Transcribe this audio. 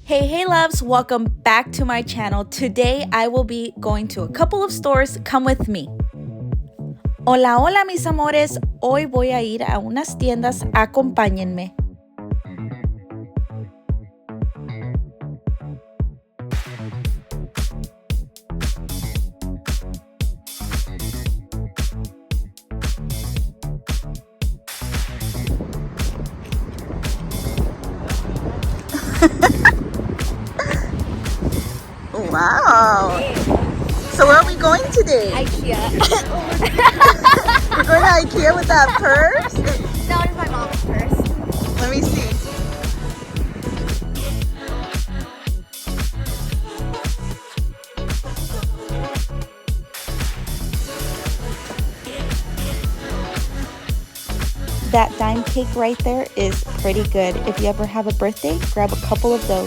Hey loves, welcome back to my channel. Today I will be going to a couple of stores. Come with me. Hola mis amores, hoy voy a ir a unas tiendas, acompáñenme. Wow. So where are we going today? IKEA. We're going to IKEA with that purse? That was my mom's purse. Let me see. That dime cake right there is pretty good. If you ever have a birthday, grab a couple of those.